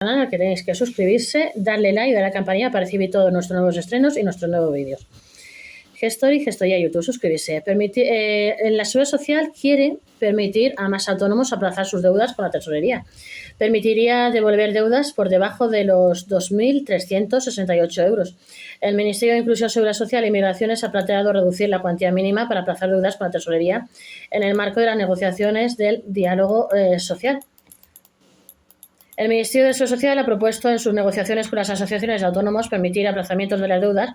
Canal al que tenéis que suscribirse, darle like y dar a la campanilla para recibir todos nuestros nuevos estrenos y nuestros nuevos vídeos. Gestory, Gestoría YouTube, suscribirse. La Seguridad Social quiere permitir a más autónomos aplazar sus deudas con la tesorería. Permitiría devolver deudas por debajo de los 2.368 euros. El Ministerio de Inclusión, Seguridad Social y Migraciones ha planteado reducir la cuantía mínima para aplazar deudas con la tesorería en el marco de las negociaciones del diálogo social. El Ministerio de Seguridad Social ha propuesto en sus negociaciones con las asociaciones de autónomos permitir aplazamientos de las deudas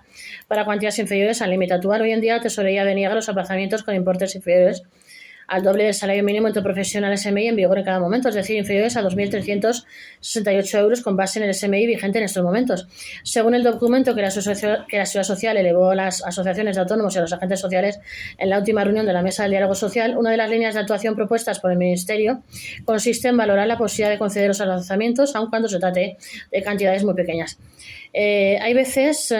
para cuantías inferiores al límite actual. Hoy en día, la tesorería deniega los aplazamientos con importes inferiores al doble del salario mínimo interprofesional SMI en vigor en cada momento, es decir, inferiores a 2.368 euros con base en el SMI vigente en estos momentos. Según el documento que la Seguridad Social elevó a las asociaciones de autónomos y a los agentes sociales en la última reunión de la Mesa del Diálogo Social, una de las líneas de actuación propuestas por el Ministerio consiste en valorar la posibilidad de conceder los aplazamientos, aun cuando se trate de cantidades muy pequeñas. Hay veces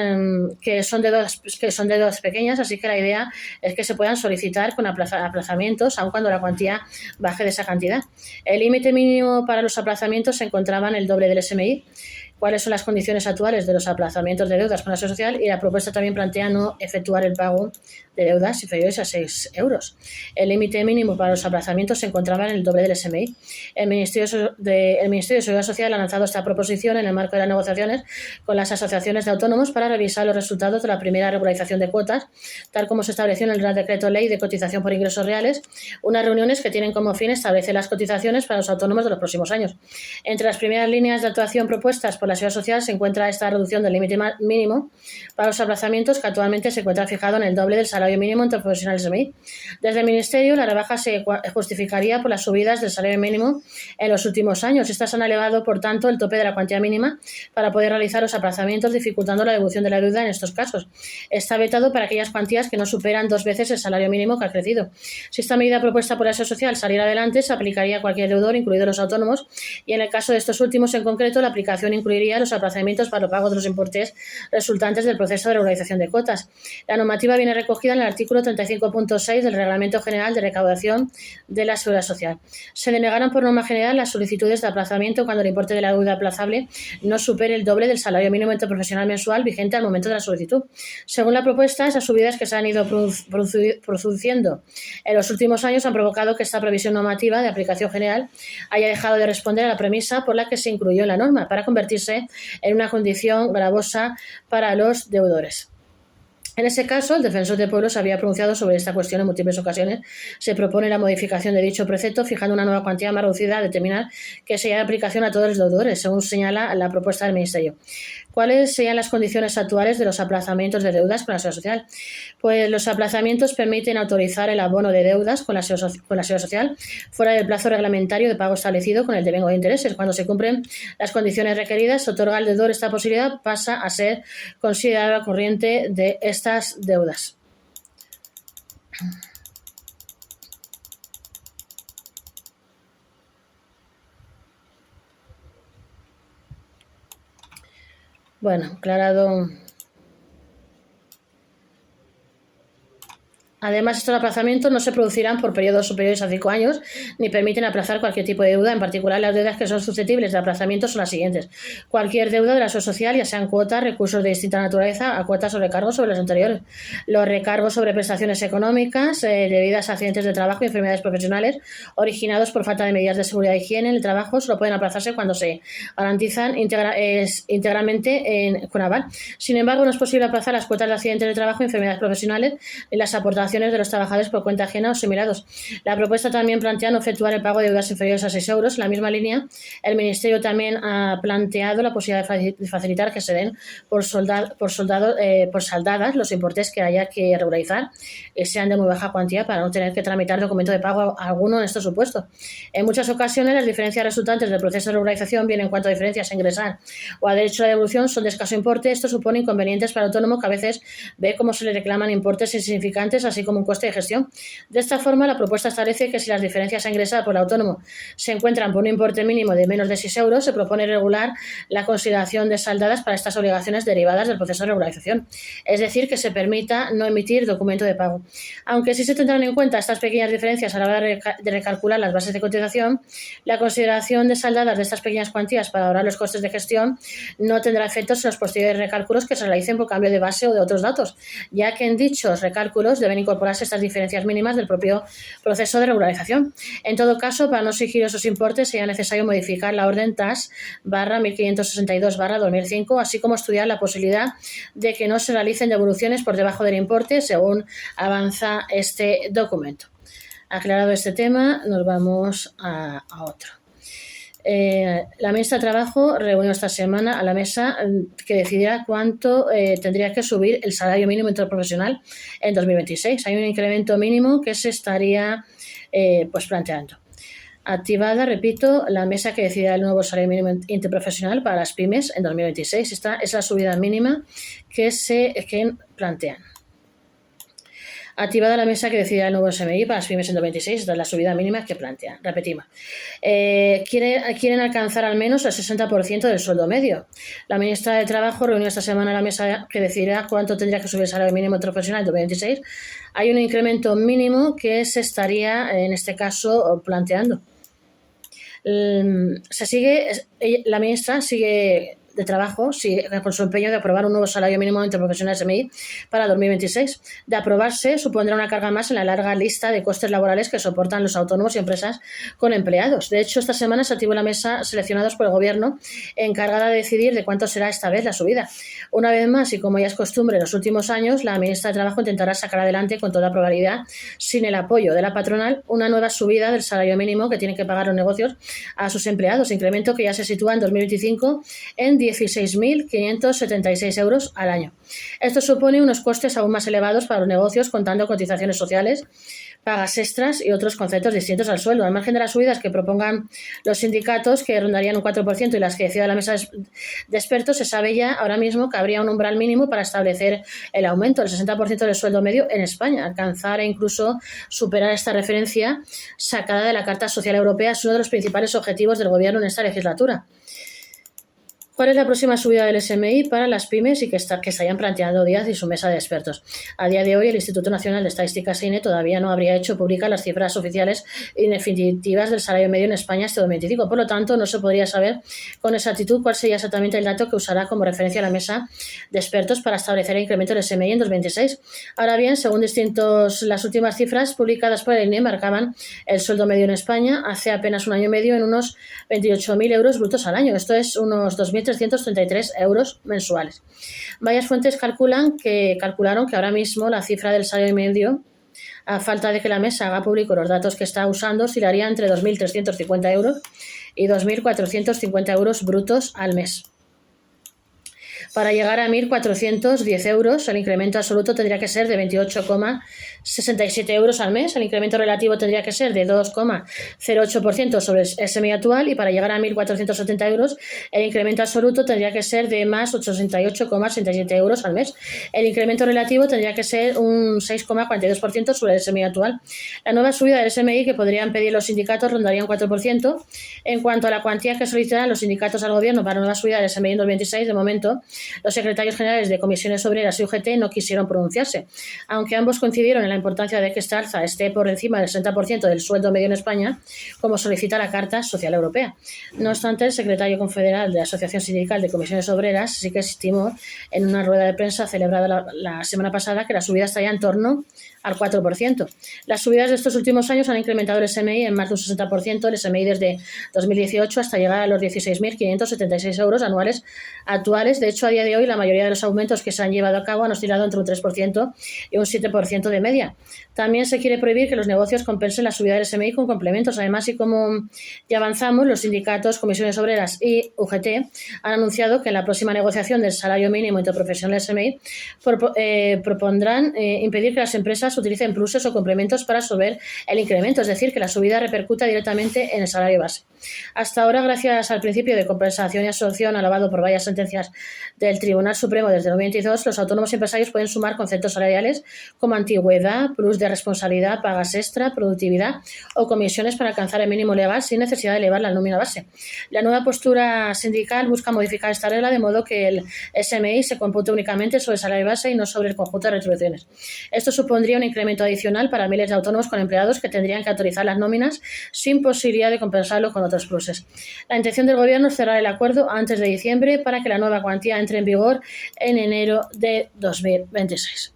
que son deudas pequeñas, así que la idea es que se puedan solicitar con aplazamientos, aun cuando la cuantía baje de esa cantidad. El límite mínimo para los aplazamientos se encontraba en el doble del SMI. ¿Cuáles son las condiciones actuales de los aplazamientos de deudas con la Seguridad Social? Y la propuesta también plantea no efectuar el pago de deudas inferiores a 6 euros. El límite mínimo para los aplazamientos se encontraba en el doble del SMI. El Ministerio de Seguridad Social ha lanzado esta proposición en el marco de las negociaciones con las asociaciones de autónomos para revisar los resultados de la primera regularización de cuotas, tal como se estableció en el Real Decreto Ley de Cotización por Ingresos Reales, unas reuniones que tienen como fin establecer las cotizaciones para los autónomos de los próximos años. Entre las primeras líneas de actuación propuestas por la Seguridad Social se encuentra esta reducción del límite mínimo para los aplazamientos, que actualmente se encuentra fijado en el doble del salario mínimo interprofesional SMI. Desde el Ministerio, la rebaja se justificaría por las subidas del salario mínimo en los últimos años. Estas han elevado, por tanto, el tope de la cuantía mínima para poder realizar los aplazamientos, dificultando la devolución de la deuda en estos casos. Está vetado para aquellas cuantías que no superan 2 veces el salario mínimo que ha crecido. Si esta medida propuesta por la Seguridad Social saliera adelante, se aplicaría a cualquier deudor, incluidos los autónomos, y en el caso de estos últimos en concreto, la aplicación incluiría los aplazamientos para el pago de los importes resultantes del proceso de regularización de cuotas. La normativa viene recogida en el artículo 35.6 del Reglamento General de Recaudación de la Seguridad Social. Se denegaron por norma general las solicitudes de aplazamiento cuando el importe de la deuda aplazable no supere el doble del salario mínimo interprofesional mensual vigente al momento de la solicitud. Según la propuesta, esas subidas que se han ido produciendo en los últimos años han provocado que esta previsión normativa de aplicación general haya dejado de responder a la premisa por la que se incluyó en la norma, para convertirse en una condición gravosa para los deudores. En ese caso, el Defensor del Pueblo se había pronunciado sobre esta cuestión en múltiples ocasiones. Se propone la modificación de dicho precepto, fijando una nueva cuantía más reducida a determinar que sea de aplicación a todos los deudores, según señala la propuesta del Ministerio. ¿Cuáles serían las condiciones actuales de los aplazamientos de deudas con la Seguridad Social? Pues los aplazamientos permiten autorizar el abono de deudas con la Seguridad Social fuera del plazo reglamentario de pago establecido con el devengo de intereses. Cuando se cumplen las condiciones requeridas, se otorga al deudor esta posibilidad, pasa a ser considerada corriente de estas deudas. Bueno, aclarado. Además, estos aplazamientos no se producirán por periodos superiores a 5 años ni permiten aplazar cualquier tipo de deuda. En particular, las deudas que son susceptibles de aplazamiento son las siguientes: cualquier deuda de la Seguridad Social, ya sean cuotas, recursos de distinta naturaleza, a cuotas o recargos sobre los anteriores. Los recargos sobre prestaciones económicas debidas a accidentes de trabajo y enfermedades profesionales originados por falta de medidas de seguridad e higiene en el trabajo solo pueden aplazarse cuando se garantizan íntegramente en Cunaval. Sin embargo, no es posible aplazar las cuotas de accidentes de trabajo y enfermedades profesionales ni las aportaciones de los trabajadores por cuenta ajena o similares. La propuesta también plantea no efectuar el pago de deudas inferiores a 6 euros. En la misma línea, el Ministerio también ha planteado la posibilidad de facilitar que se den por saldadas los importes que haya que regularizar y sean de muy baja cuantía para no tener que tramitar documento de pago alguno en estos supuestos. En muchas ocasiones, las diferencias resultantes del proceso de regularización, bien en cuanto a diferencias a ingresar o a derecho a devolución, son de escaso importe. Esto supone inconvenientes para el autónomo, que a veces ve cómo se le reclaman importes insignificantes así como un coste de gestión. De esta forma, la propuesta establece que si las diferencias a ingresar por el autónomo se encuentran por un importe mínimo de menos de 6 euros, se propone regular la consideración de saldadas para estas obligaciones derivadas del proceso de regularización. Es decir, que se permita no emitir documento de pago. Aunque sí se tendrán en cuenta estas pequeñas diferencias a la hora de recalcular las bases de cotización, la consideración de saldadas de estas pequeñas cuantías para ahorrar los costes de gestión no tendrá efectos en los posteriores recálculos que se realicen por cambio de base o de otros datos, ya que en dichos recálculos deben incorporarse estas diferencias mínimas del propio proceso de regularización. En todo caso, para no exigir esos importes, sería necesario modificar la orden TAS/1562/2005, así como estudiar la posibilidad de que no se realicen devoluciones por debajo del importe según avanza este documento. Aclarado este tema, nos vamos a otro. La ministra de Trabajo reunió esta semana a la mesa que decidirá cuánto tendría que subir el salario mínimo interprofesional en 2026. Hay un incremento mínimo que se estaría planteando. Activada, repito, la mesa que decidirá el nuevo salario mínimo interprofesional para las pymes en 2026. Esta es la subida mínima que plantean. Activada la mesa que decidirá el nuevo SMI para las pymes en 2026, esta es la subida mínima que plantean. Repetimos. Quieren alcanzar al menos el 60% del sueldo medio. La ministra de Trabajo reunió esta semana la mesa que decidirá cuánto tendría que subir el salario mínimo interprofesional en 2026. Hay un incremento mínimo que se estaría, en este caso, planteando. La ministra sigue de Trabajo con su empeño de aprobar un nuevo salario mínimo interprofesional SMI para 2026. De aprobarse, supondrá una carga más en la larga lista de costes laborales que soportan los autónomos y empresas con empleados. De hecho, esta semana se activó la mesa seleccionados por el Gobierno encargada de decidir de cuánto será esta vez la subida. Una vez más, y como ya es costumbre en los últimos años, la ministra de Trabajo intentará sacar adelante con toda probabilidad, sin el apoyo de la patronal, una nueva subida del salario mínimo que tienen que pagar los negocios a sus empleados, incremento que ya se sitúa en 2025 en 16.576 euros al año. Esto supone unos costes aún más elevados para los negocios, contando cotizaciones sociales, pagas extras y otros conceptos distintos al sueldo. Al margen de las subidas que propongan los sindicatos, que rondarían un 4%, y las que decida la mesa de expertos, se sabe ya ahora mismo que habría un umbral mínimo para establecer el aumento del 60% del sueldo medio en España. Alcanzar e incluso superar esta referencia sacada de la Carta Social Europea es uno de los principales objetivos del Gobierno en esta legislatura. ¿Cuál es la próxima subida del SMI para las pymes y que estarían planteando Díaz y su mesa de expertos? A día de hoy, el Instituto Nacional de Estadísticas INE todavía no habría hecho públicas las cifras oficiales y definitivas del salario medio en España este 2025. Por lo tanto, no se podría saber con exactitud cuál sería exactamente el dato que usará como referencia la mesa de expertos para establecer el incremento del SMI en 2026. Ahora bien, según las últimas cifras publicadas por el INE, marcaban el sueldo medio en España hace apenas un año y medio en unos 28.000 euros brutos al año. Esto es unos 2.333 euros mensuales. Varias fuentes calcularon que ahora mismo la cifra del salario medio, a falta de que la mesa haga público los datos que está usando, oscilaría entre 2.350 euros y 2.450 euros brutos al mes. Para llegar a 1.410 euros, el incremento absoluto tendría que ser de 28,67 euros al mes. El incremento relativo tendría que ser de 2,08% sobre el SMI actual, y para llegar a 1.470 euros, el incremento absoluto tendría que ser de más 88,67 euros al mes. El incremento relativo tendría que ser un 6,42% sobre el SMI actual. La nueva subida del SMI que podrían pedir los sindicatos rondaría un 4%. En cuanto a la cuantía que solicitarán los sindicatos al Gobierno para la nueva subida del SMI en 2026, de momento, los secretarios generales de comisiones obreras y UGT no quisieron pronunciarse, aunque ambos coincidieron en la importancia de que esta alza esté por encima del 60% del sueldo medio en España, como solicita la Carta Social Europea. No obstante, el secretario confederal de la Asociación Sindical de Comisiones Obreras sí que estimó en una rueda de prensa celebrada la semana pasada que la subida estaría en torno al 4%. Las subidas de estos últimos años han incrementado el SMI en más de un 60%, el SMI desde 2018 hasta llegar a los 16.576 euros anuales actuales. De hecho, a día de hoy, la mayoría de los aumentos que se han llevado a cabo han oscilado entre un 3% y un 7% de media. También se quiere prohibir que los negocios compensen la subida del SMI con complementos. Además, y como ya avanzamos, los sindicatos, comisiones obreras y UGT han anunciado que en la próxima negociación del salario mínimo interprofesional SMI propondrán impedir que las empresas utilicen pluses o complementos para absorber el incremento, es decir, que la subida repercuta directamente en el salario base. Hasta ahora, gracias al principio de compensación y absorción alabado por varias sentencias del Tribunal Supremo desde 2022, los autónomos empresarios pueden sumar conceptos salariales como antigüedad, plus de responsabilidad, pagas extra, productividad o comisiones para alcanzar el mínimo legal sin necesidad de elevar la nómina base. La nueva postura sindical busca modificar esta regla de modo que el SMI se compute únicamente sobre el salario base y no sobre el conjunto de retribuciones. Esto supondría un incremento adicional para miles de autónomos con empleados que tendrían que autorizar las nóminas sin posibilidad de compensarlo con otros pluses. La intención del Gobierno es cerrar el acuerdo antes de diciembre para que la nueva cuantía entre en vigor en enero de 2026.